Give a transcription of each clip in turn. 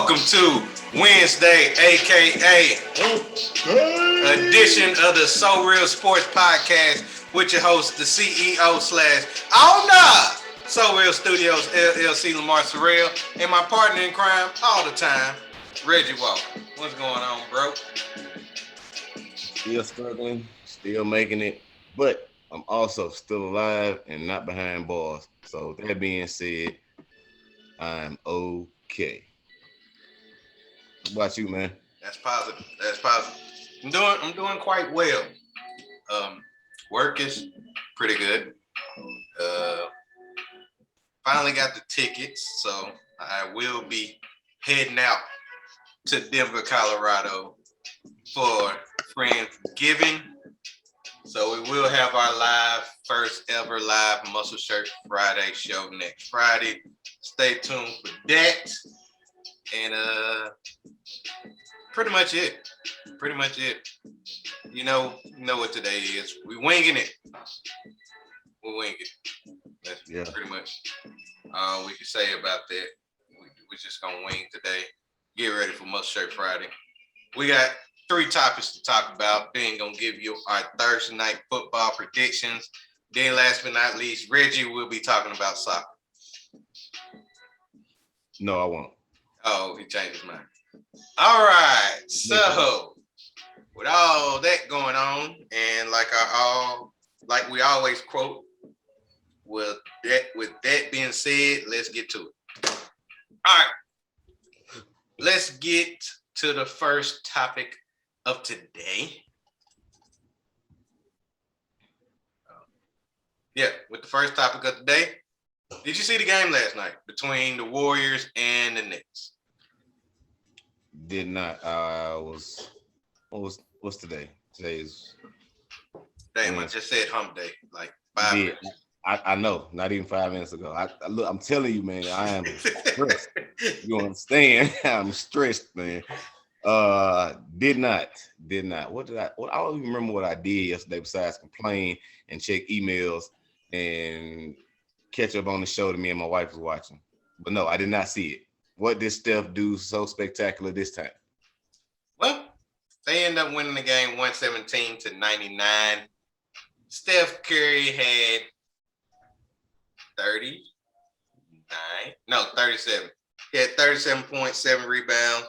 Welcome to Wednesday, aka edition of the SoReal Sports Podcast with your host, the CEO / owner, SoReal Studios LLC, Lamar SoReal, and my partner in crime all the time, Reggie Walker. What's going on, bro? Still struggling, still making it, but I'm also still alive and not behind bars. So that being said, I'm okay. What about you, man? That's positive. I'm doing quite well. Work is pretty good. Finally got the tickets, so I will be heading out to Denver, Colorado for Friendsgiving. So we will have our first ever live Muscle Shirt Friday show next Friday. Stay tuned for that. And pretty much it. You know what today is. We winging it. That's pretty much all we can say about that. We're just gonna wing today. Get ready for Muscle Shirt Friday. We got 3 topics to talk about. Then gonna give you our Thursday night football predictions. Then last but not least, Reggie will be talking about soccer. No, I won't. Oh, he changed his mind. All right. So with all that going on, and like we always quote, with that being said, let's get to it. All right. Let's get to the first topic of today. With the first topic of the day. Did you see the game last night between the Warriors and the Knicks? Did not. What's today? Today's. Damn, I just said hump day like 5 minutes. I know, not even 5 minutes ago. I'm telling you, man, I am stressed. You understand? I'm stressed, man. Did not. What I don't even remember what I did yesterday besides complain and check emails and catch up on the show that me and my wife was watching. But no, I did not see it. What did Steph do so spectacular this time? Well, they end up winning the game 117-99. Steph Curry had 37. He had 37 points, 7 rebounds,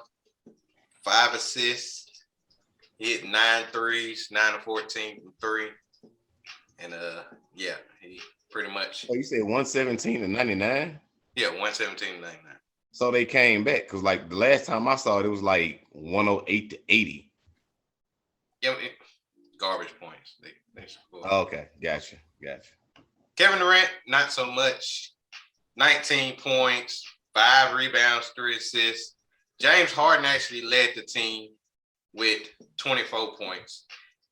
5 assists. He hit 9 threes, 9 of 14 from 3. And he pretty much. Oh, you said 117-99? Yeah, 117-99. So they came back because, like, the last time I saw it, it was like 108-80. Yeah, garbage points. They scored. Okay, gotcha. Kevin Durant, not so much. 19 points, 5 rebounds, 3 assists. James Harden actually led the team with 24 points.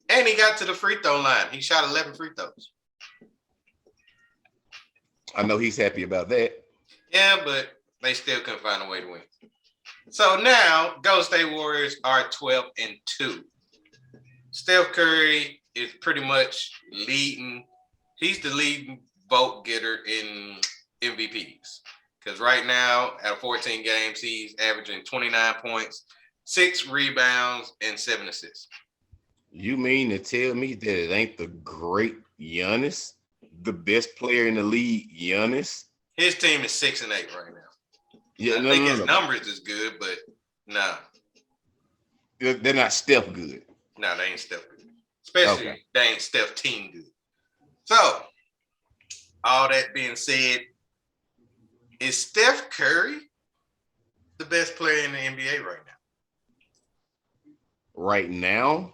And he got to the free throw line. He shot 11 free throws. I know he's happy about that. Yeah, but they still couldn't find a way to win. So now, Golden State Warriors are 12-2. Steph Curry is pretty much leading. He's the leading vote getter in MVPs. Because right now, out of 14 games, he's averaging 29 points, 6 rebounds, and 7 assists. You mean to tell me that it ain't the great Giannis, the best player in the league, Giannis? His team is 6-8 right now. Yeah, I think his numbers is good, but nah. They're not Steph good. No, they ain't Steph good. Especially they ain't Steph team good. So, all that being said, is Steph Curry the best player in the NBA right now? Right now?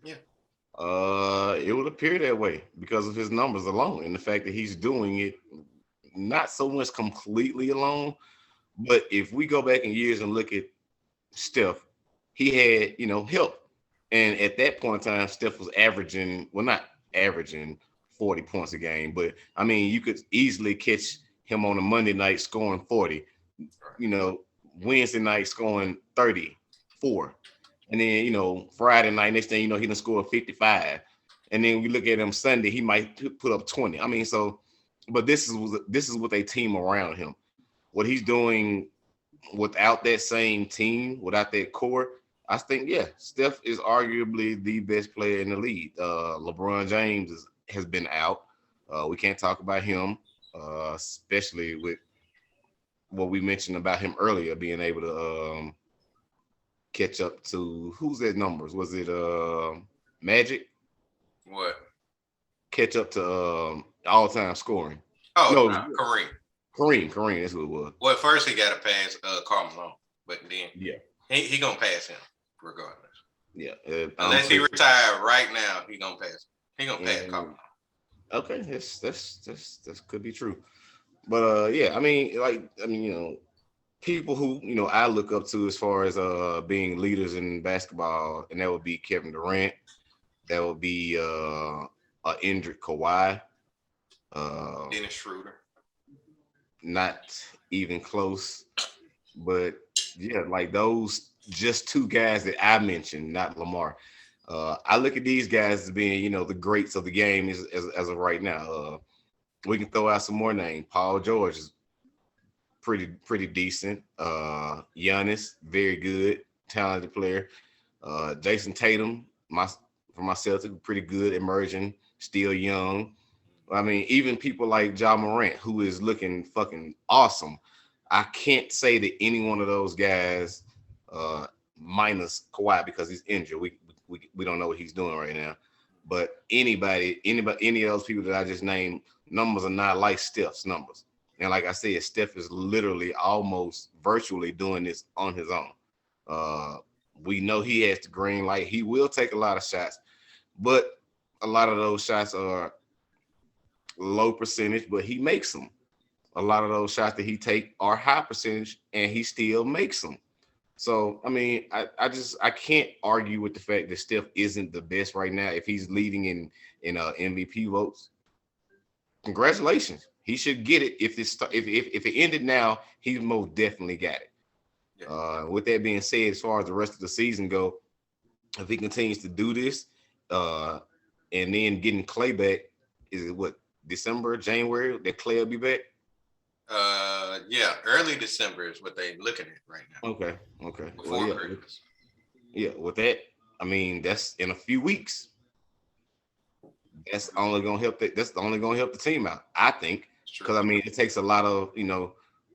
Yeah. It would appear that way because of his numbers alone and the fact that he's doing it not so much completely alone, but if we go back in years and look at Steph, he had, help. And at that point in time, Steph was not averaging 40 points a game, but I mean, you could easily catch him on a Monday night scoring 40, Wednesday night scoring 34. And then, Friday night, next thing you know, he done scored 55. And then we look at him Sunday, he might put up 20. I mean, so, but this is what they team around him. What he's doing without that same team, without that core, I think Steph is arguably the best player in the league. LeBron James has been out. We can't talk about him, especially with what we mentioned about him earlier, being able to catch up to who's that numbers? Was it Magic? What? Catch up to all-time scoring. Oh, No, no, Kareem. Kareem, that's who it was. Well, first he got to pass Karl Malone, but then he gonna pass him regardless. Yeah, unless he retired right now, he gonna pass. He gonna pass Karl Malone. Okay, that's could be true, but I mean, people who I look up to as far as being leaders in basketball, and that would be Kevin Durant, that would be injured Kawhi, Dennis Schroeder. Not even close, but like those just two guys that I mentioned, not Lamar. I look at these guys as being, the greats of the game as of right now. We can throw out some more names. Paul George is pretty decent. Giannis, very good, talented player. Jason Tatum, for my Celtics, pretty good, emerging, still young. I mean, even people like Ja Morant, who is looking fucking awesome. I can't say that any one of those guys, minus Kawhi because he's injured. We don't know what he's doing right now. But any of those people that I just named, numbers are not like Steph's numbers. And like I said, Steph is literally almost virtually doing this on his own. We know he has the green light. He will take a lot of shots, but a lot of those shots are low percentage, but he makes them. A lot of those shots that he take are high percentage, and he still makes them. So, I mean, I can't argue with the fact that Steph isn't the best right now. If he's leading in MVP votes, congratulations. He should get it. If it ended now, he most definitely got it. Yeah. With that being said, as far as the rest of the season go, if he continues to do this, and then getting Clay back, is it what, December, January that Clay will be back? Early December is what they're looking at right now. Okay. Before Christmas. Yeah, with that, I mean, that's in a few weeks. That's only gonna help the team out, I think. Because I mean, it takes a lot of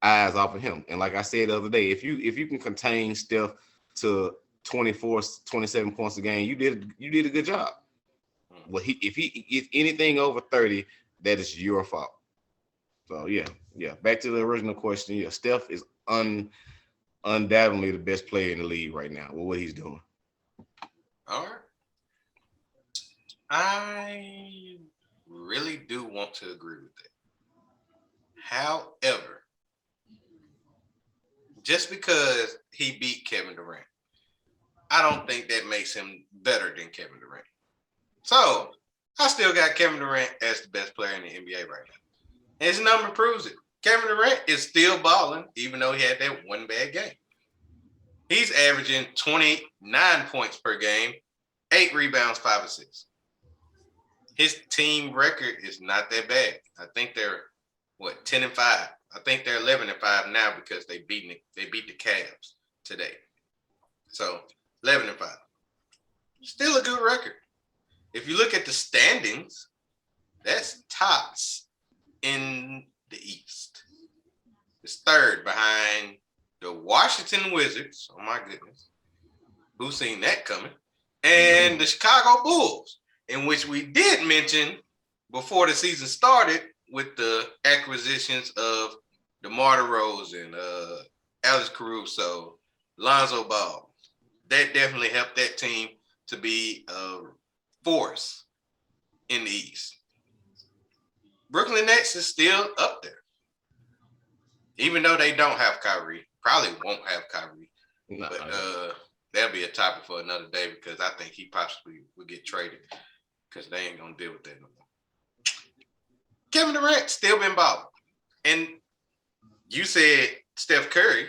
eyes off of him. And like I said the other day, if you can contain Steph to 24, 27 points a game, you did a good job. Well, if anything over 30, that is your fault. So yeah. Back to the original question. Yeah, Steph is undoubtedly the best player in the league right now with what he's doing. All right. I really do want to agree with that. However, just because he beat Kevin Durant, I don't think that makes him better than Kevin Durant. So I still got Kevin Durant as the best player in the NBA right now. And his number proves it. Kevin Durant is still balling, even though he had that one bad game. He's averaging 29 points per game, 8 rebounds, 5 assists. His team record is not that bad. I think they're 10-5. I think they're 11-5 now because they beat the Cavs today. So 11-5. Still a good record. If you look at the standings, that's tops in the East. It's third behind the Washington Wizards. Oh my goodness. Who's seen that coming? And the Chicago Bulls, in which we did mention before the season started with the acquisitions of DeMar DeRozan, Alex Caruso, Lonzo Ball. That definitely helped that team to be a force in the East. Brooklyn Nets is still up there. Even though they don't have Kyrie. Probably won't have Kyrie. No, but that'll be a topic for another day because I think he possibly will get traded because they ain't going to deal with that no more. Kevin Durant still been balling. And you said Steph Curry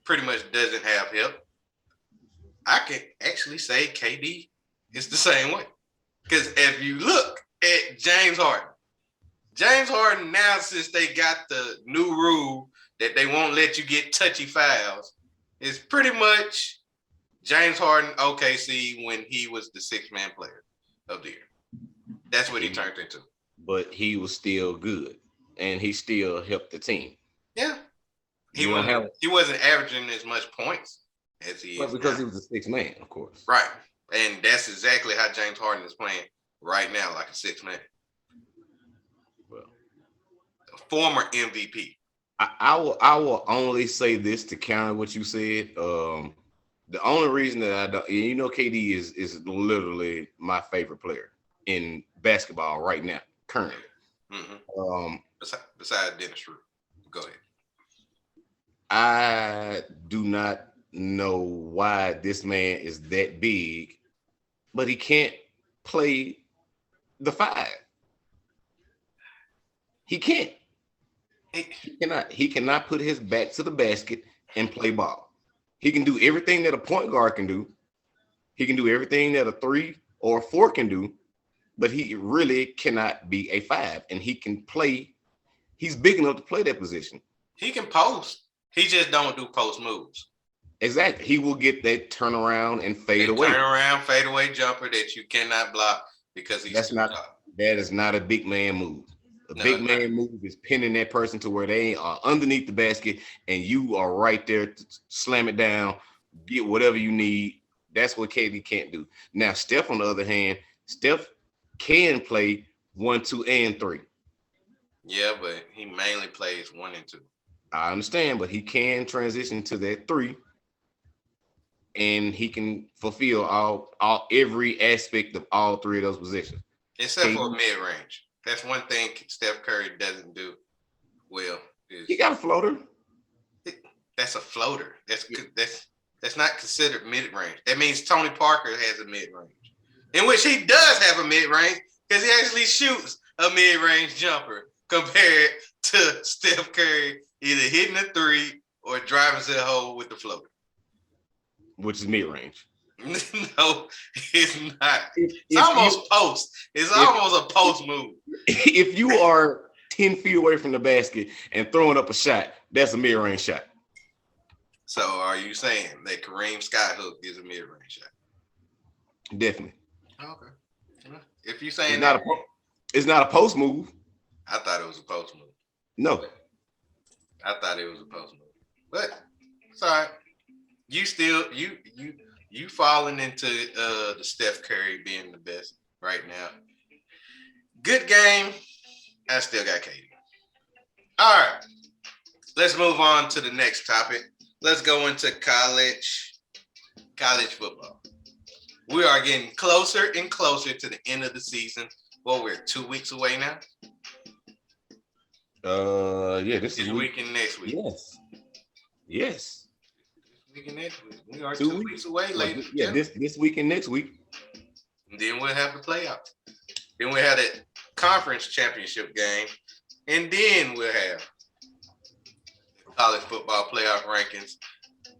pretty much doesn't have help. I can actually say KD is the same way. Because if you look at James Harden now since they got the new rule that they won't let you get touchy fouls is pretty much James Harden, OKC, when he was the sixth-man player of the year. That's what he turned into. But he was still good, and he still helped the team. Yeah. He wasn't averaging as much points as he is because now. he was a sixth man, of course. Right. And that's exactly how James Harden is playing right now, like a sixth man. Well, a former MVP. I will only say this to counter what you said. The only reason that I don't, KD is literally my favorite player in basketball right now, currently. Mm-hmm. Besides Dennis Schroeder. Go ahead. I do not know why this man is that big, but he can't play the five. He can't. He cannot put his back to the basket and play ball. He can do everything that a point guard can do. He can do everything that a 3 or a 4 can do, but he really cannot be a 5. And he can play. He's big enough to play that position. He can post. He just don't do post moves. Exactly. He will get that turnaround and fade away. Turnaround, fade away jumper that you cannot block because he's that is not a big man move. A big man move is pinning that person to where they are underneath the basket and you are right there to slam it down, get whatever you need. That's what KD can't do. Now, Steph, on the other hand, Steph can play 1, 2, and 3. Yeah, but he mainly plays 1 and 2. I understand, but he can transition to that 3, and he can fulfill every aspect of all 3 of those positions. Except for mid-range. That's one thing Steph Curry doesn't do well. He got a floater. That's a floater. That's not considered mid-range. That means Tony Parker has a mid-range, in which he does have a mid-range because he actually shoots a mid-range jumper compared to Steph Curry either hitting a 3 or driving to the hole with the floater. Which is mid-range. No, it's not. It's almost post. It's almost a post move. If you are 10 feet away from the basket and throwing up a shot, that's a mid-range shot. So are you saying that Kareem Skyhook is a mid-range shot? Definitely. Okay. If you're saying it's not a post move. I thought it was a post move. No. I thought it was a post move. But it's all right. You still you falling into the Steph Curry being the best right now. Good game. I still got KD. All right. Let's move on to the next topic. Let's go into college football. We are getting closer and closer to the end of the season. Well, we're 2 weeks away now. Yeah, this week and next week. Yes. Week and next week. We are 2 weeks away, ladies. Yeah, this week and next week. And then we'll have the playoffs. Then we'll have the conference championship game. And then we'll have college football playoff rankings.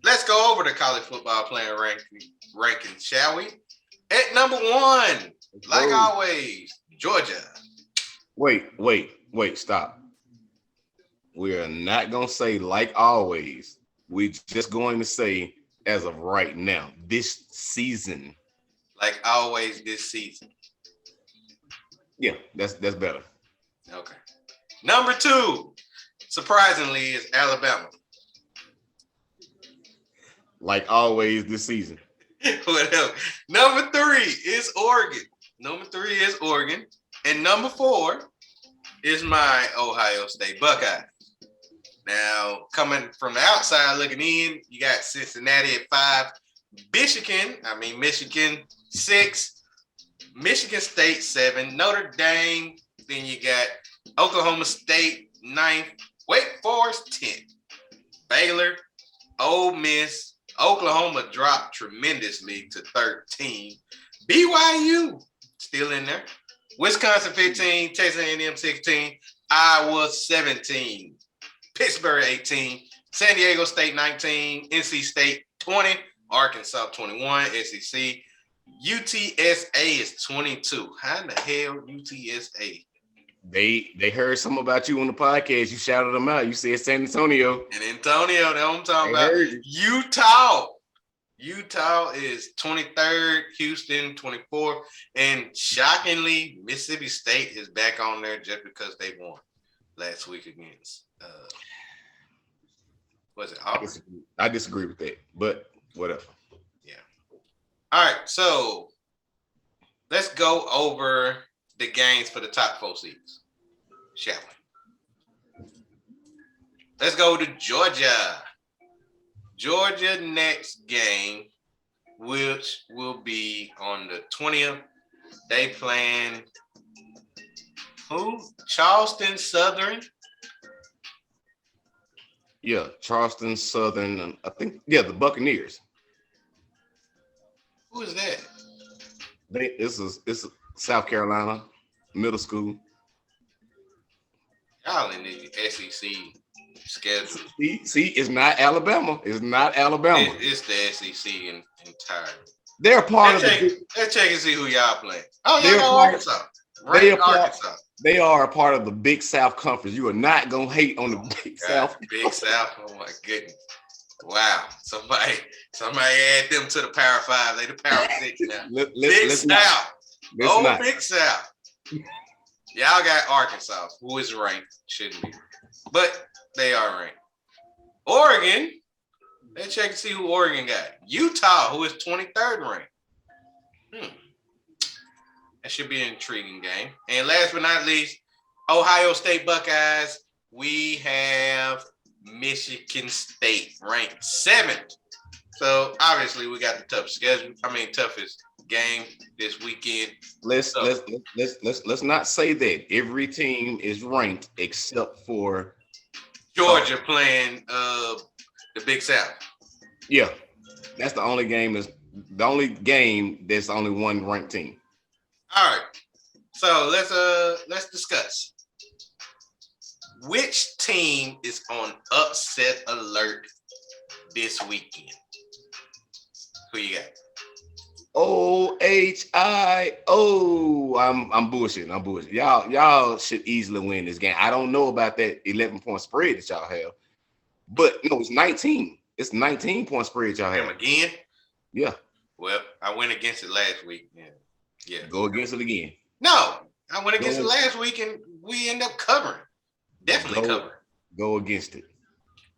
Let's go over the college football playoff rankings, shall we? At number 1, like always, Georgia. Wait, stop. We are not going to say like always. We're just going to say as of right now, this season. Like always this season. Yeah, that's better. Okay. Number 2, surprisingly, is Alabama. Like always this season. Whatever. Number 3 is Oregon. And number 4 is my Ohio State Buckeyes. Now, coming from the outside looking in, you got Cincinnati at 5, Michigan 6, Michigan State 7, Notre Dame. Then you got Oklahoma State 9th, Wake Forest 10th, Baylor, Ole Miss, Oklahoma dropped tremendously to 13, BYU still in there, Wisconsin 15, Texas A&M 16, Iowa 17. Pittsburgh 18, San Diego State 19, NC State 20, Arkansas 21, SEC. UTSA is 22. How in the hell UTSA? They heard something about you on the podcast. You shouted them out. You said San Antonio. And Antonio, that's what I'm talking They about. heard you. Utah is 23rd, Houston 24th, and shockingly, Mississippi State is back on there just because they won last week against was it Auburn? I disagree with that, but whatever. Yeah. All right, so let's go over the games for the top 4 seeds, shall we? Let's go to Georgia. Georgia next game, which will be on the 20th. They playing who? Charleston Southern. Yeah, Charleston Southern. I think the Buccaneers. Who is that? It's South Carolina middle school. Y'all in the SEC schedule. See, it's not Alabama. It's not Alabama. It's the SEC entirely. They're part Let's check and see who y'all playing. Oh, They're y'all part- Arkansas. Arkansas. They are a part of the Big South Conference. You are not gonna hate on the Big South. Big South. Oh my goodness. Wow. Somebody add them to the Power 5. They the Power 6 now. Big South. Big South. Y'all got Arkansas, who is ranked. Shouldn't be. But they are ranked. Oregon. Let's check and see who Oregon got. Utah, who is 23rd ranked. That should be an intriguing game. And last but not least, Ohio State Buckeyes. We have Michigan State ranked 7th. So obviously we got the toughest game this weekend. Let's not say that every team is ranked except for Georgia playing the Big South. Yeah, that's the only game that's only one ranked team. All right, so let's discuss which team is on upset alert this weekend. Who you got? OHIO. I'm bullshitting. Y'all should easily win this game. I don't know about that 11-point spread that y'all have, but no, it's 19. It's 19-point spread y'all have. Again? Yeah. Well, I went against it last week. Yeah. Go against it again. No, I went against it last week and we end up covering. Definitely covering. Go against it.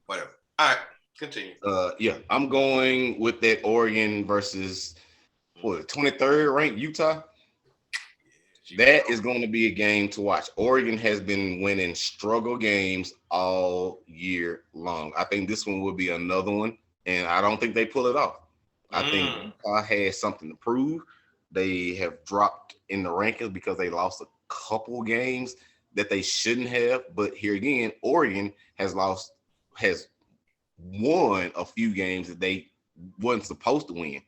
Whatever. All right, continue. Yeah, I'm going with that Oregon versus 23rd ranked Utah. That is going to be a game to watch. Oregon has been winning struggle games all year long. I think this one will be another one, and I don't think they pull it off. I think Utah has something to prove. They have dropped in the rankings because they lost a couple games that they shouldn't have. But here again, Oregon has won a few games that they wasn't supposed to win.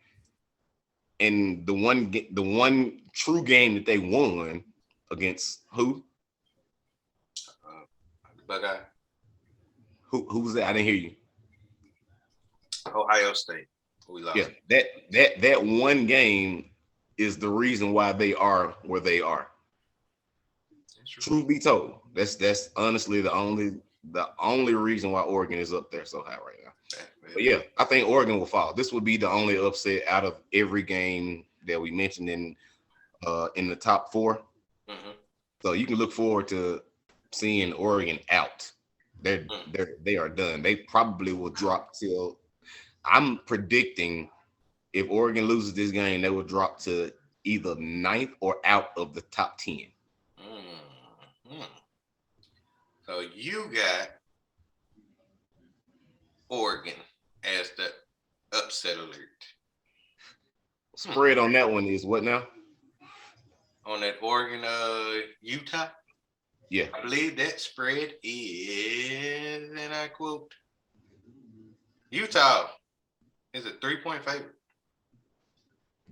And the one true game that they won against who? Buckeye. Who was that? I didn't hear you. Ohio State. We lost. Yeah, that one game is the reason why they are where they are. Truth be told, that's honestly the only reason why Oregon is up there so high right now. But yeah, I think Oregon will fall. This would be the only upset out of every game that we mentioned in the top 4. Mm-hmm. So you can look forward to seeing Oregon out. They are done. They probably will drop till. I'm predicting if Oregon loses this game, they will drop to either 9th or out of the top 10. Mm-hmm. So you got Oregon as the upset alert. Spread on that one is what now? On that Oregon, Utah? Yeah. I believe that spread is, and I quote, Utah is a 3-point favorite.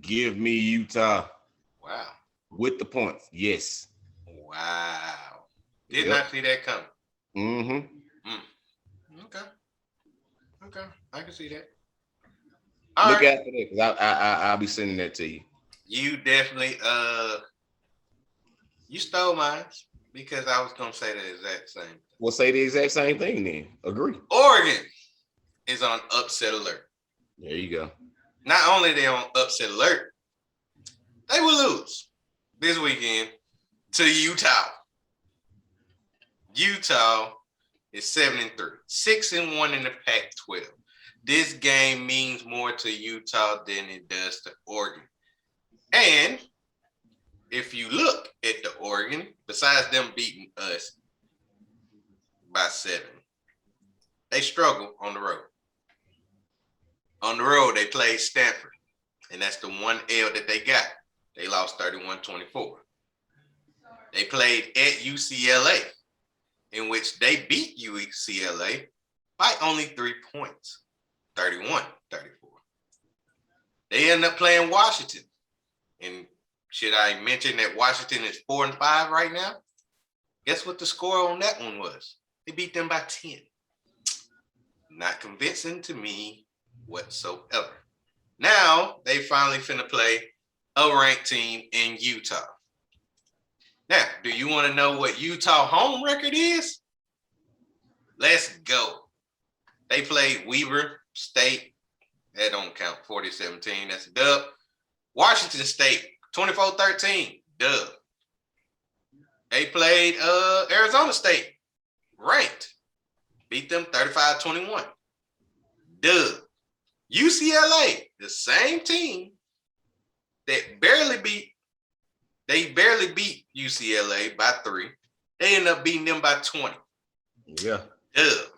Give me Utah. Wow. With the points. Yes. Wow. Did not see that coming. Mm-hmm. Okay. I can see that. Look out for that because I'll be sending that to you. You definitely you stole mine. Because I was gonna say the exact same. We'll say the exact same thing then. Agree. Oregon is on upset alert. There you go. Not only are they on upset alert, they will lose this weekend to Utah. Utah is 7-3, 6-1 in the Pac-12. This game means more to Utah than it does to Oregon. And if you look at the Oregon, besides them beating us by 7, they struggle on the road. On the road, they played Stanford, and that's the one L that they got. They lost 31-24. They played at UCLA, in which they beat UCLA by only 3 points, 31-34. They end up playing Washington. And should I mention that Washington is 4-5 right now? Guess what the score on that one was? They beat them by 10. Not convincing to me whatsoever. Now, they finally finna play a ranked team in Utah. Now, do you want to know what Utah home record is? Let's go. They played Weber State. That don't count. 40-17. That's a dub. Washington State, 24-13. Dub. They played Arizona State. Ranked. Beat them 35-21. Dub. UCLA, the same team that barely beat UCLA by 3. They end up beating them by 20. Yeah. Dub.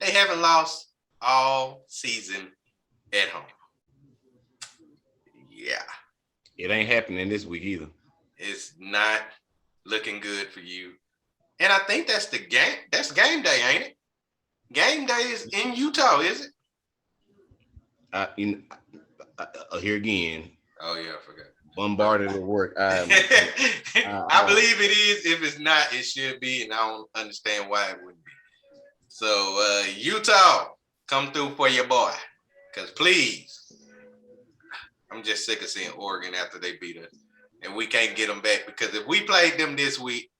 They haven't lost all season at home. Yeah. It ain't happening this week either. It's not looking good for you. And I think that's the game. That's game day, ain't it? Game day is in Utah, is it? Here again. Oh, yeah, I forgot. Bombarded at work. I believe it is. If it's not, it should be, and I don't understand why it wouldn't be. So, Utah, come through for your boy. Because please, I'm just sick of seeing Oregon after they beat us. And we can't get them back, because if we played them this week,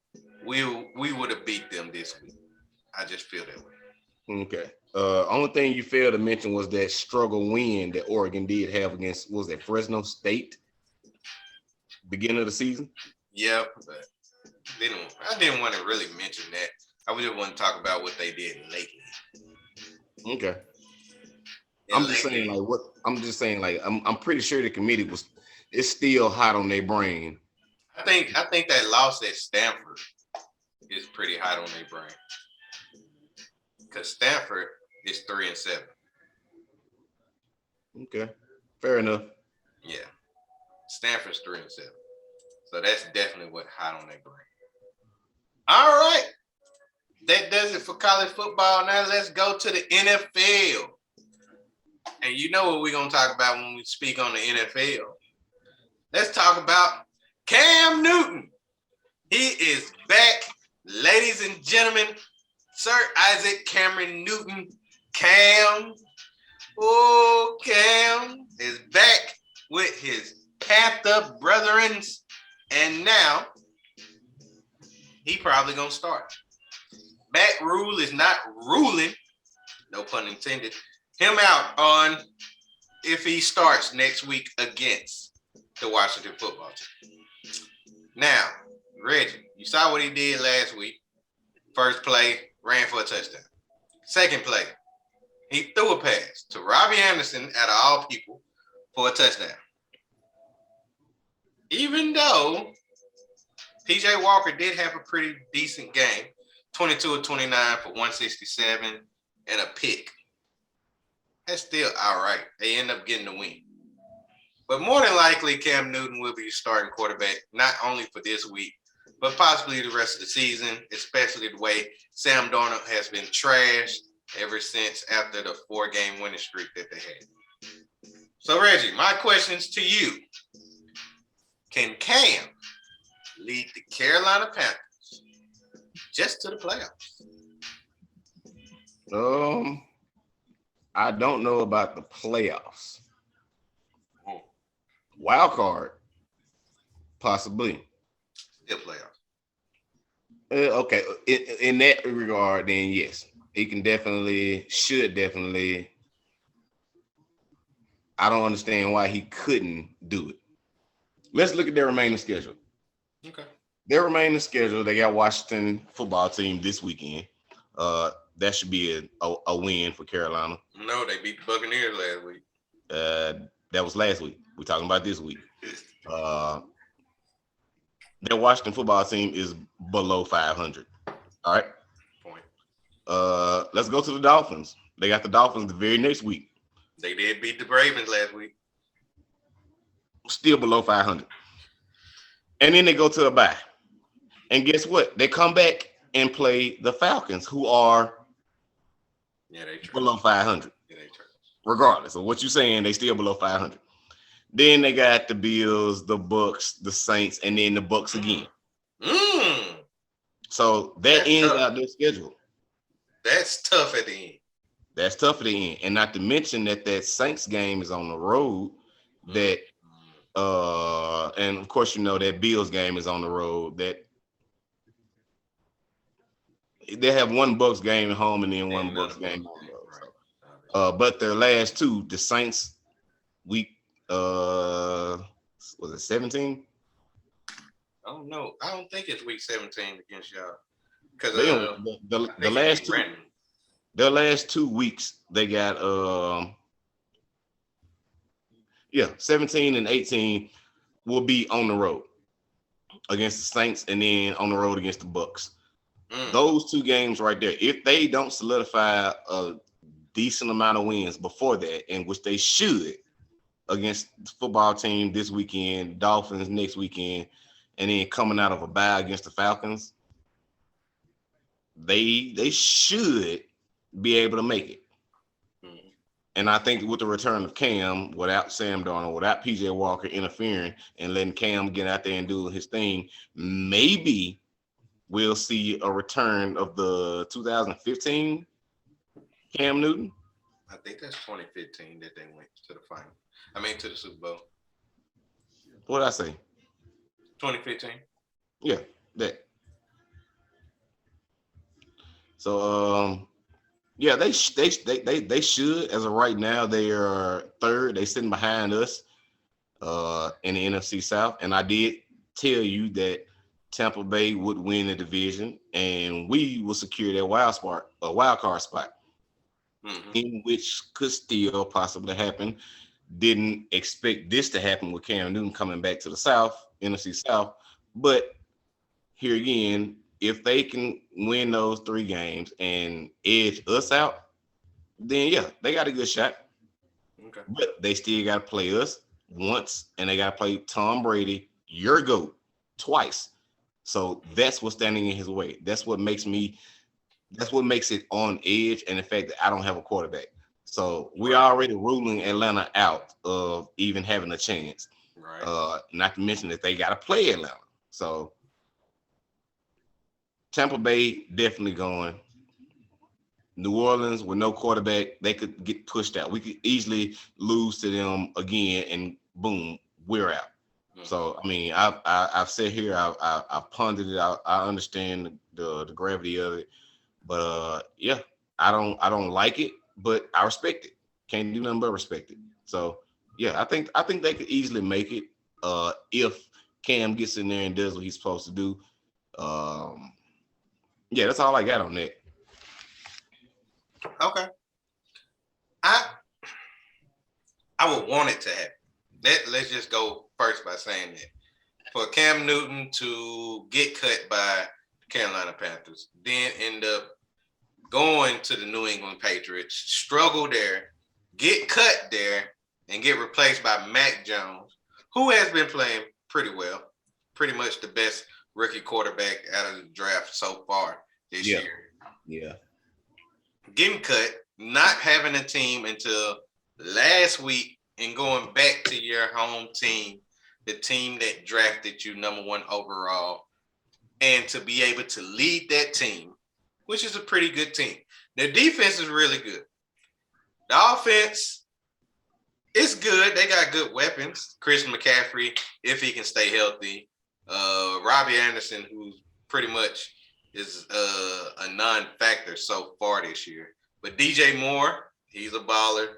we would have beat them this week. I just feel that way. Okay. Only thing you failed to mention was that struggle win that Oregon did have against, what was that, Fresno State? Beginning of the season? Yeah, but I didn't want to really mention that. I just want to talk about what they did lately. Okay. I'm just saying I'm pretty sure the committee it's still hot on their brain. I think that loss at Stanford is pretty hot on their brain. Because Stanford is 3-7. Okay. Fair enough. Yeah. Stanford's 3-7. So that's definitely what hot on their brain. All right. That does it for college football. Now let's go to the NFL. And you know what we're going to talk about when we speak on the NFL. Let's talk about Cam Newton. He is back, ladies and gentlemen. Sir Isaac Cameron Newton. Cam. Oh, Cam is back with his Panther brethrens. And now he probably going to start. Matt Rule is not ruling, no pun intended, him out on if he starts next week against the Washington football team. Now, Reggie, you saw what he did last week. First play, ran for a touchdown. Second play, he threw a pass to Robbie Anderson, out of all people, for a touchdown. Even though PJ Walker did have a pretty decent game, 22 of 29 for 167 and a pick. That's still all right. They end up getting the win. But more than likely, Cam Newton will be starting quarterback, not only for this week, but possibly the rest of the season, especially the way Sam Darnold has been trashed ever since after the 4-game winning streak that they had. So, Reggie, my questions to you. Can Cam lead the Carolina Panthers just to the playoffs? I don't know about the playoffs. Wild card, possibly. Still playoffs. Okay, in that regard, then yes, he can definitely, should definitely. I don't understand why he couldn't do it. Let's look at their remaining schedule. Okay. Their remaining schedule, they got Washington football team this weekend. That should be a win for Carolina. No, they beat the Buccaneers last week. That was last week. We're talking about this week. Their Washington football team is below 500. All right. Point. Let's go to the Dolphins. They got the Dolphins the very next week. They did beat the Ravens last week. Still below 500. And then they go to a bye. And guess what? They come back and play the Falcons, who are below 500. Yeah, they regardless of what you're saying, they still below 500. Then they got the Bills, the Bucks, the Saints, and then the Bucks again. So that's ends out their schedule. That's tough at the end. That's tough at the end. And not to mention that Saints game is on the road. That and of course, you know, that Bills game is on the road. That they have one Bucks game at home and then one Bucks game on the road. So, but their last two, the Saints week, was it 17? I don't know. I don't think it's week 17 against y'all. Because the last two, their last 2 weeks, they got 17 and 18 will be on the road against the Saints and then on the road against the Bucks. Those 2 games right there, if they don't solidify a decent amount of wins before that, in which they should, against the football team this weekend, Dolphins next weekend, and then coming out of a bye against the Falcons, they should be able to make it. And I think with the return of Cam, without Sam Darnold, without PJ Walker interfering and letting Cam get out there and do his thing, maybe we'll see a return of the 2015 Cam Newton. I think that's 2015 that they went to the final. I mean, to the Super Bowl. What did I say? 2015. Yeah, that. So, yeah, they should. As of right now, they are third. They sitting behind us in the NFC South. And I did tell you that Tampa Bay would win the division, and we will secure that wild card spot, in which could still possibly happen. Didn't expect this to happen with Cam Newton coming back to the South, NFC South. But here again, if they can win those 3 games and edge us out, then yeah, they got a good shot. Okay. But they still got to play us once, and they got to play Tom Brady, your GOAT, twice. So that's what's standing in his way. That's what makes it on edge, and the fact that I don't have a quarterback. So we're already ruling Atlanta out of even having a chance. Right. Not to mention that they got to play Atlanta. So Tampa Bay definitely going. New Orleans with no quarterback, they could get pushed out. We could easily lose to them again, and boom, we're out. So I mean, I've said here, I've pondered it. I understand the gravity of it, but yeah, I don't like it, but I respect it. Can't do nothing but respect it. So yeah, I think they could easily make it if Cam gets in there and does what he's supposed to do. Yeah, that's all I got on that. Okay. I would want it to happen. Let's just go first by saying that. For Cam Newton to get cut by the Carolina Panthers, then end up going to the New England Patriots, struggle there, get cut there, and get replaced by Mac Jones, who has been playing pretty well, pretty much the best rookie quarterback out of the draft so far this year. Yeah. Getting cut, not having a team until last week, and going back to your home team, the team that drafted you number 1 overall, and to be able to lead that team, which is a pretty good team. Their defense is really good. The offense is good. They got good weapons. Christian McCaffrey, if he can stay healthy. Robbie Anderson, who's pretty much is a non-factor so far this year. But DJ Moore, he's a baller.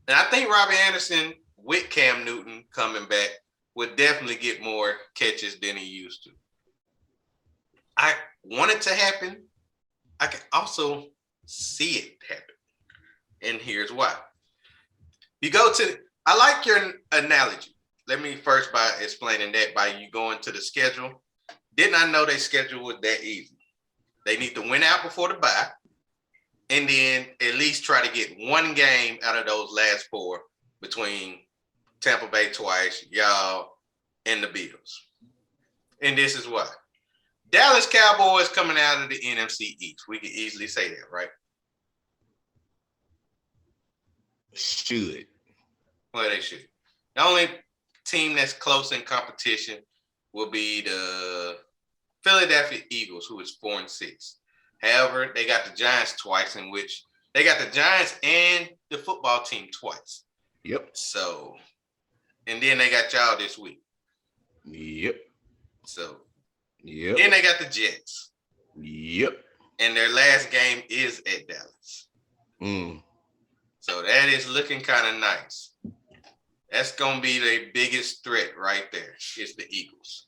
And I think Robbie Anderson with Cam Newton coming back would definitely get more catches than he used to. I want it to happen. I can also see it happen. And here's why. I like your analogy. Let me first by explaining that by you going to the schedule. Did not know their schedule was that easy. They need to win out before the bye, and then at least try to get one game out of those last four between Tampa Bay twice, y'all, and the Bills. And this is why. Dallas Cowboys coming out of the NFC East. We can easily say that, right? Should. Well, they should. The only team that's close in competition will be the Philadelphia Eagles, who is 4-6. However, they got the Giants twice, in which they got the Giants and the football team twice. Yep. So, and then they got y'all this week. Yep. So, yep. Then they got the Jets. Yep. And their last game is at Dallas. So that is looking kind of nice. That's going to be the biggest threat right there is the Eagles.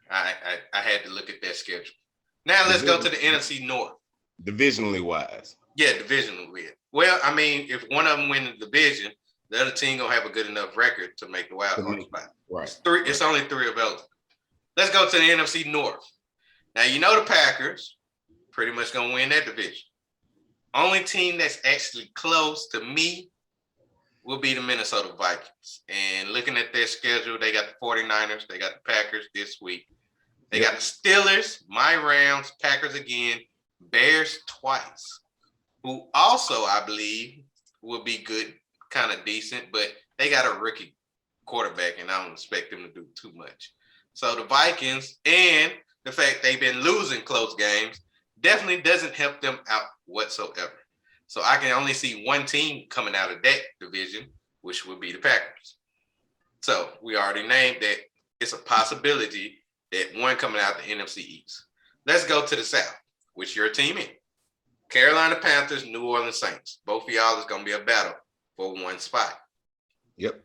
I had to look at that schedule. Now let's go to the NFC North. Divisionally wise. Yeah, divisionally. Well, I mean, if one of them wins the division, the other team going to have a good enough record to make the wild card spot. Right. It's only three available. Let's go to the NFC North. Now, you know the Packers pretty much going to win that division. Only team that's actually close to me will be the Minnesota Vikings. And looking at their schedule, they got the 49ers, they got the Packers this week. They got the Steelers, my Rams, Packers again, Bears twice, who also, I believe, will be good, kind of decent, but they got a rookie quarterback, and I don't expect them to do too much. So the Vikings and the fact they've been losing close games definitely doesn't help them out whatsoever. So I can only see one team coming out of that division, which would be the Packers. So we already named that it's a possibility that one coming out the NFC East. Let's go to the South, which your team in. Carolina Panthers, New Orleans Saints. Both of y'all is going to be a battle for one spot. Yep.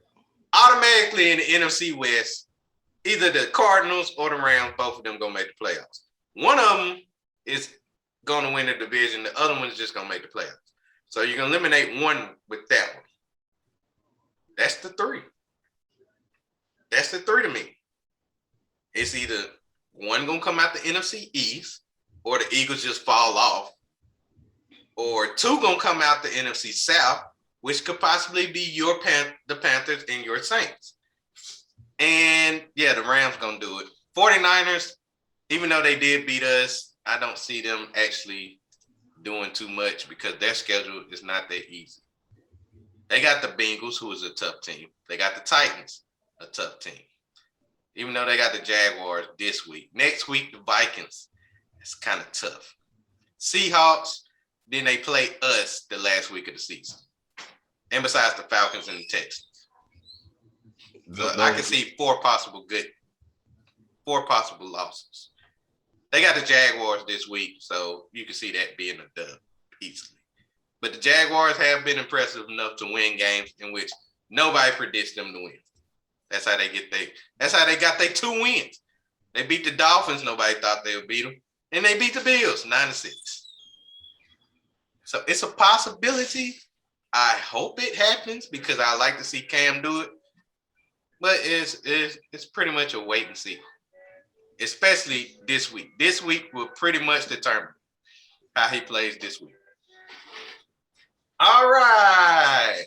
Automatically in the NFC West, either the Cardinals or the Rams, both of them going to make the playoffs. One of them is going to win the division. The other one is just going to make the playoffs. So you can eliminate one with that one. That's the three. That's the three to me. It's either one going to come out the NFC East or the Eagles just fall off, or two going to come out the NFC South, which could possibly be the Panthers and your Saints. And, yeah, the Rams going to do it. 49ers, even though they did beat us, I don't see them actually doing too much because their schedule is not that easy. They got the Bengals, who is a tough team. They got the Titans, a tough team. Even though they got the Jaguars this week. Next week, the Vikings. It's kind of tough. Seahawks, then they play us the last week of the season. And besides the Falcons and the Texans. So I can see four possible losses. They got the Jaguars this week, so you can see that being a dub easily. But the Jaguars have been impressive enough to win games in which nobody predicts them to win. That's how they got their 2 wins. They beat the Dolphins, nobody thought they would beat them. And they beat the Bills 9-6. So it's a possibility. I hope it happens because I like to see Cam do it. But it's pretty much a wait and see. Especially this week. This week will pretty much determine how he plays this week. All right.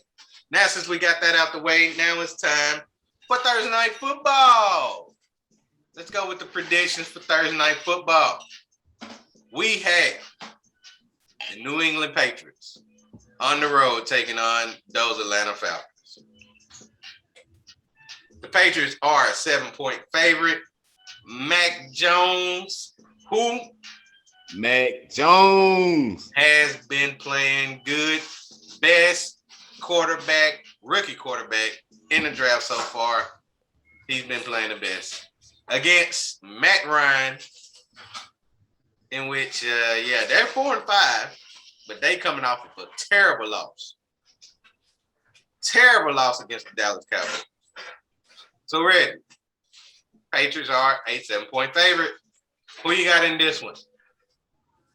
Now, since we got that out the way, now it's time for Thursday Night Football. Let's go with the predictions for Thursday Night Football. We have the New England Patriots on the road taking on those Atlanta Falcons. The Patriots are a 7-point favorite. Mac Jones, who? Mac Jones has been playing good. Best quarterback, rookie quarterback in the draft so far. He's been playing the best. Against Matt Ryan, in which, they're 4-5, but they coming off of a terrible loss. Terrible loss against the Dallas Cowboys. So, Red, Patriots are a 7-point favorite. Who you got in this one?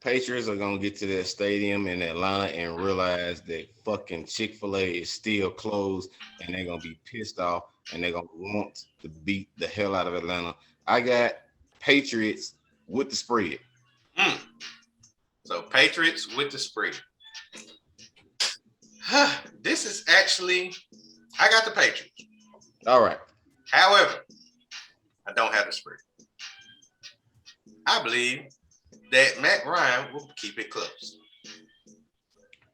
Patriots are going to get to that stadium in Atlanta and realize that fucking Chick-fil-A is still closed, and they're going to be pissed off, and they're going to want to beat the hell out of Atlanta. I got Patriots with the spread. So, Patriots with the spread. This is actually, I got the Patriots. All right. However, I don't have the spread. I believe that Matt Ryan will keep it close.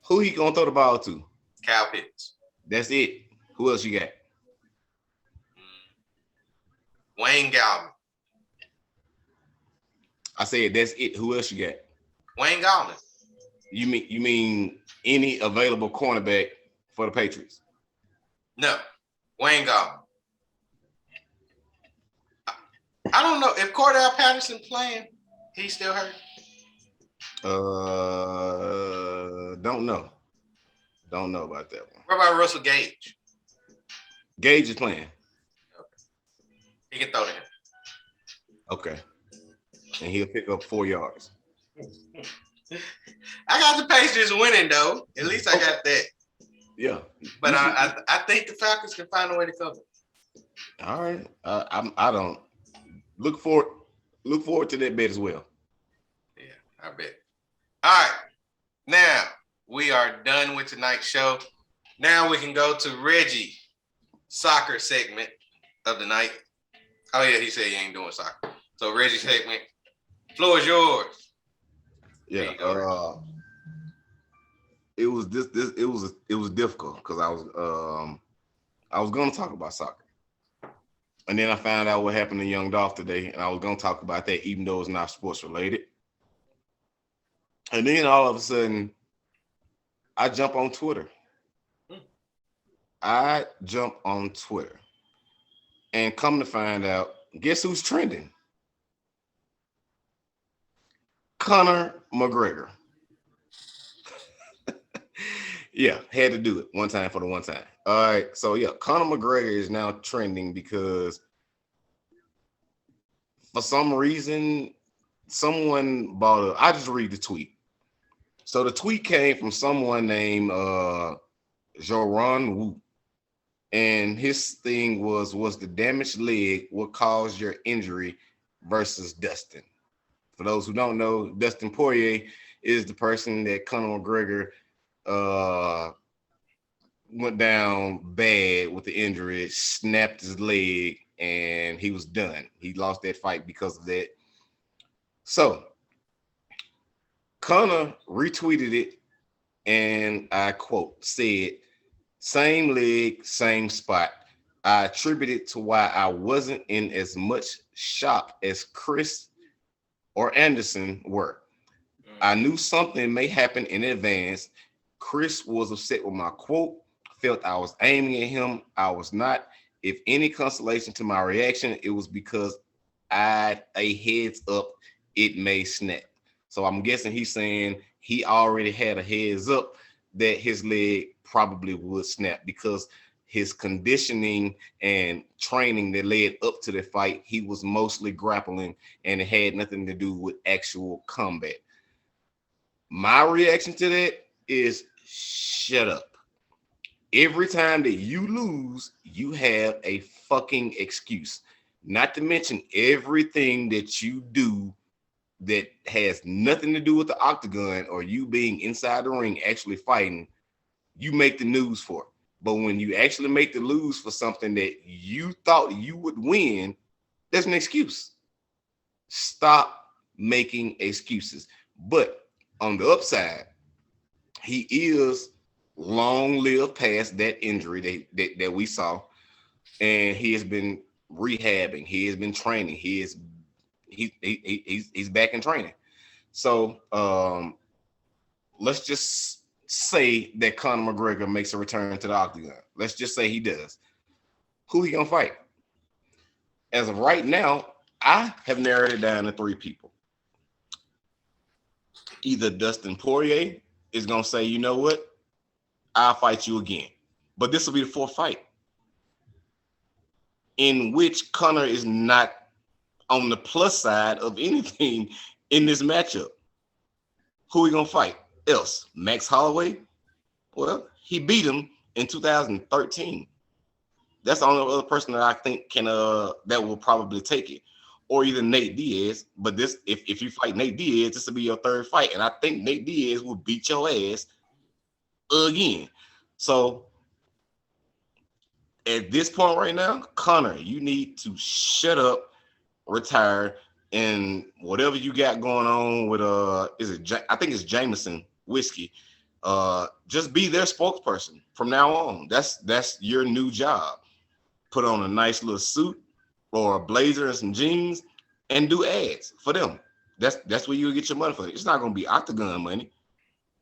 Who he gonna throw the ball to? Kyle Pitts. That's it. Who else you got? Wayne Gallman. I said that's it. Who else you got? Wayne Gallman. You mean any available cornerback for the Patriots? No. Wayne Gallman. I don't know if Cordell Patterson playing. He's still hurt. Don't know. Don't know about that one. What about Russell Gage? Gage is playing. Okay. He can throw to him. Okay. And he'll pick up 4 yards. I got the Patriots winning though. At least I got that. Yeah. But I think the Falcons can find a way to cover. All right. I don't look forward to that bet as well. Yeah, I bet. All right. Now we are done with tonight's show. Now we can go to Reggie soccer segment of the night. Oh yeah, he said he ain't doing soccer. So Reggie segment, floor is yours. Yeah. It was difficult because I was gonna talk about soccer. And then I found out what happened to Young Dolph today, and I was gonna talk about that even though it's not sports related. And then all of a sudden, I jump on Twitter. And come to find out, guess who's trending? Conor McGregor. Yeah, had to do it one time for the one time. All right, so yeah, Conor McGregor is now trending because for some reason, someone I'll just read the tweet. So the tweet came from someone named Joran Wu. And his thing was the damaged leg what caused your injury versus Dustin. For those who don't know, Dustin Poirier is the person that Conor McGregor went down bad with the injury, snapped his leg, and he was done. He lost that fight because of that. So Conor retweeted it, and I quote, said, "Same leg, same spot. I attribute it to why I wasn't in as much shock as Chris or Anderson were. I knew something may happen in advance. Chris was upset with my quote, felt I was aiming at him. I was not. If any consolation to my reaction, it was because I had a heads up, it may snap." So I'm guessing he's saying he already had a heads up that his leg probably would snap because his conditioning and training that led up to the fight, he was mostly grappling and it had nothing to do with actual combat. My reaction to that is shut up. Every time that you lose, you have a fucking excuse. Not to mention everything that you do that has nothing to do with the octagon or you being inside the ring actually fighting, you make the news for it. But when you actually make the news for something that you thought you would win, there's an excuse. Stop making excuses. But on the upside, he is long-lived past that injury that we saw, and he has been rehabbing. He has been training. He's back in training. So let's just say that Conor McGregor makes a return to the octagon. Let's just say he does. Who he gonna fight? As of right now, I have narrowed it down to 3 people. either Dustin Poirier is gonna say, you know what, I'll fight you again. But this will be the fourth fight in which Conor is not on the plus side of anything in this matchup. Who are we gonna fight else? Max Holloway? Well, he beat him in 2013. That's the only other person that I think can that will probably take it. Or either Nate Diaz. But this, if you fight Nate Diaz, this will be your third fight. And I think Nate Diaz will beat your ass again. So at this point right now, Conor, you need to shut up, retire, and whatever you got going on with I think it's Jameson whiskey. Just be their spokesperson from now on. That's your new job. Put on a nice little suit or a blazer and some jeans and do ads for them. That's where you get your money for. It's not gonna be octagon money,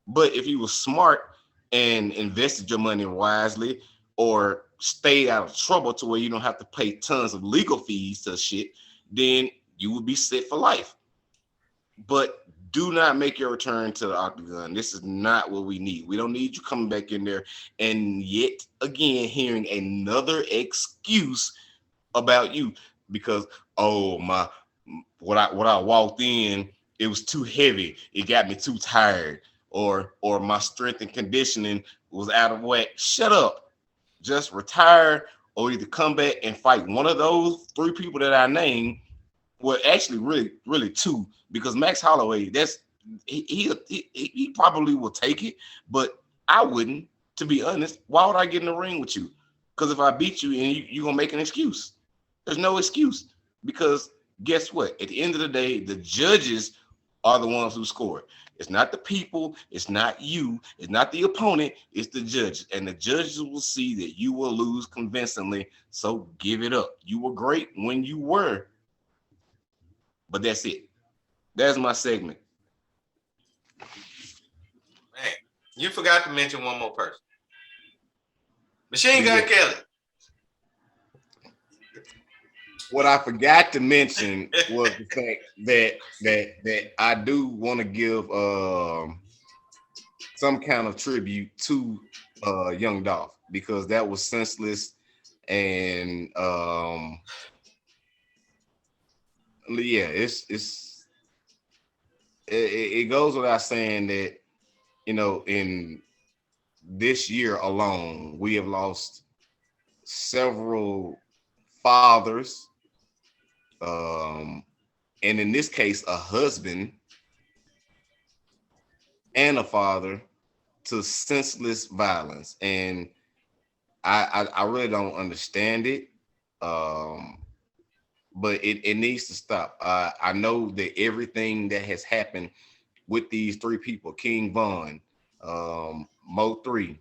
but if you were smart and invested your money wisely or stayed out of trouble to where you don't have to pay tons of legal fees to shit, then you would be set for life. But do not make your return to the octagon. This is not what we need. We don't need you coming back in there and yet again hearing another excuse about you because what I walked in, it was too heavy. It got me too tired, or my strength and conditioning was out of whack. Shut up. Just retire or either come back and fight one of those three people that I named. Well, actually, really two, because Max Holloway, he probably will take it, but I wouldn't, to be honest. Why would I get in the ring with you? Because if I beat you and you're going to make an excuse. There's no excuse, because guess what? At the end of the day, the judges are the ones who score. It's not the people. It's not you. It's not the opponent. It's the judges. And the judges will see that you will lose convincingly, so give it up. You were great when you were. But that's it. That's my segment. Man, you forgot to mention one more person. Machine Gun Kelly. What I forgot to mention was the fact that I do want to give some kind of tribute to Young Dolph, because that was senseless, and yeah, it goes without saying that, you know, in this year alone, we have lost several fathers, and in this case, a husband and a father, to senseless violence. And I really don't understand it. But it needs to stop. I know that everything that has happened with these three people, King Von, Mo 3,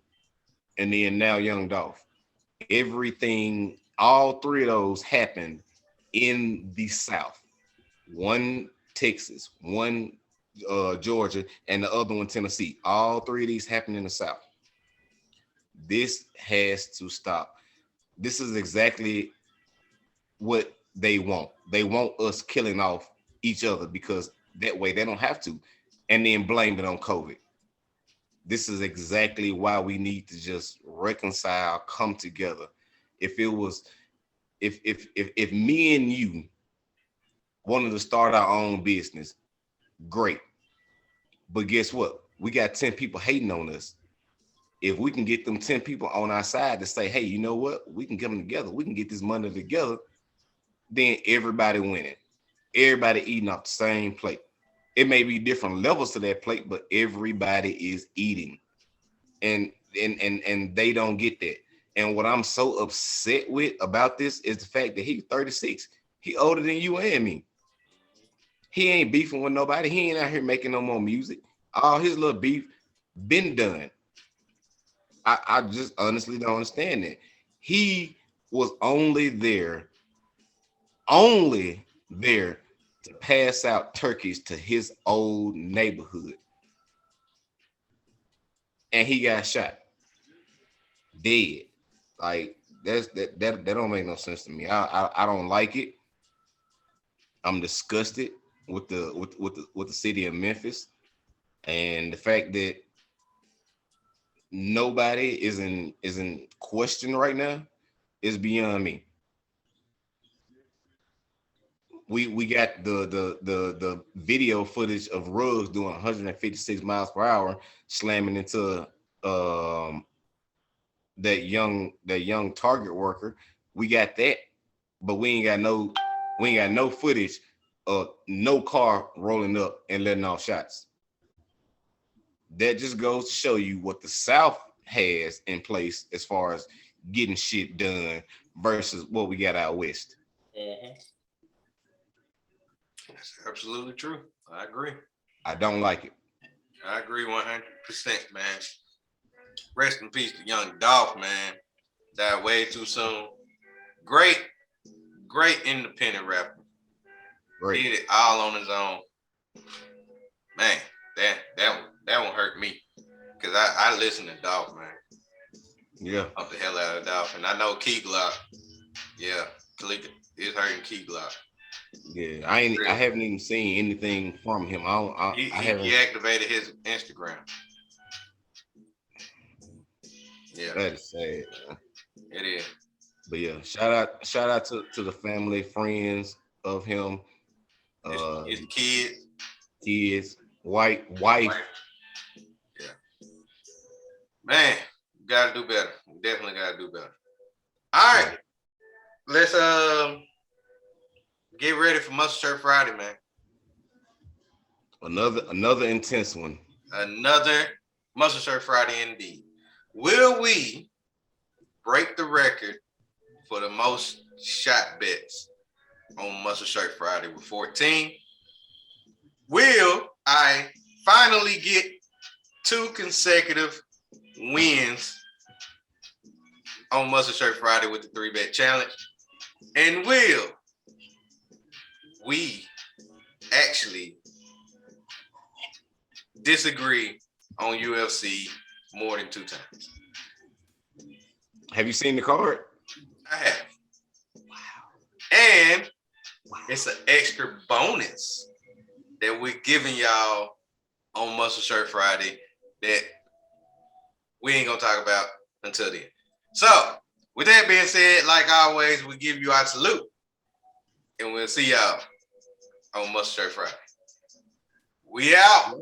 and then now Young Dolph, everything, all three of those happened in the South. One Texas, one Georgia, and the other one Tennessee. All three of these happened in the South. This has to stop. This is exactly what they want. They want us killing off each other, because that way they don't have to, and then blame it on COVID. This is exactly why we need to just reconcile, come together. If it was, if me and you wanted to start our own business, great. But guess what? We got 10 people hating on us. If we can get them 10 people on our side to say, hey, you know what? We can come together. We can get this money together. Then everybody winning. Everybody eating off the same plate. It may be different levels to that plate, but everybody is eating. And they don't get that. And what I'm so upset with about this is the fact that he's 36. He older than you and me. He ain't beefing with nobody. He ain't out here making no more music. All his little beef been done. I just honestly don't understand that. He was only there to pass out turkeys to his old neighborhood. And he got shot. Dead. Like, that don't make no sense to me. I don't like it. I'm disgusted with the city of Memphis. And the fact that nobody is in question right now is beyond me. We got the video footage of Ruggs doing 156 miles per hour, slamming into um that young target worker. We got that, but we ain't got no footage of no car rolling up and letting off shots. That just goes to show you what the South has in place as far as getting shit done versus what we got out west. Mm-hmm. That's absolutely true. I agree. I don't like it. I agree 100%, man. Rest in peace to young Dolph, man. Died way too soon. Great independent rapper. Great. Did it all on his own. Man, that one hurt me. Cause I listen to Dolph, man. Yeah. Up the hell out of Dolph. And I know Key Glock. Yeah, Kalika is hurting Key Glock. Yeah, I haven't even seen anything from him. He haven't. deactivated his Instagram. Yeah, That is sad, man. It is. But yeah, shout out to the family, friends of him, His kids, wife. Yeah, man, gotta do better. Definitely gotta do better. All right, let's get ready for Muscle Shirt Friday, man. Another intense one. Another Muscle Shirt Friday indeed. Will we break the record for the most shot bets on Muscle Shirt Friday with 14? Will I finally get 2 consecutive wins on Muscle Shirt Friday with the 3-bet challenge? And will we actually disagree on UFC more than 2 times? Have you seen the card? I have. Wow. And it's an extra bonus that we're giving y'all on Muscle Shirt Friday that we ain't gonna talk about until then. So, with that being said, like always, we give you our salute. And we'll see y'all on Muscle Shirt Friday. We out.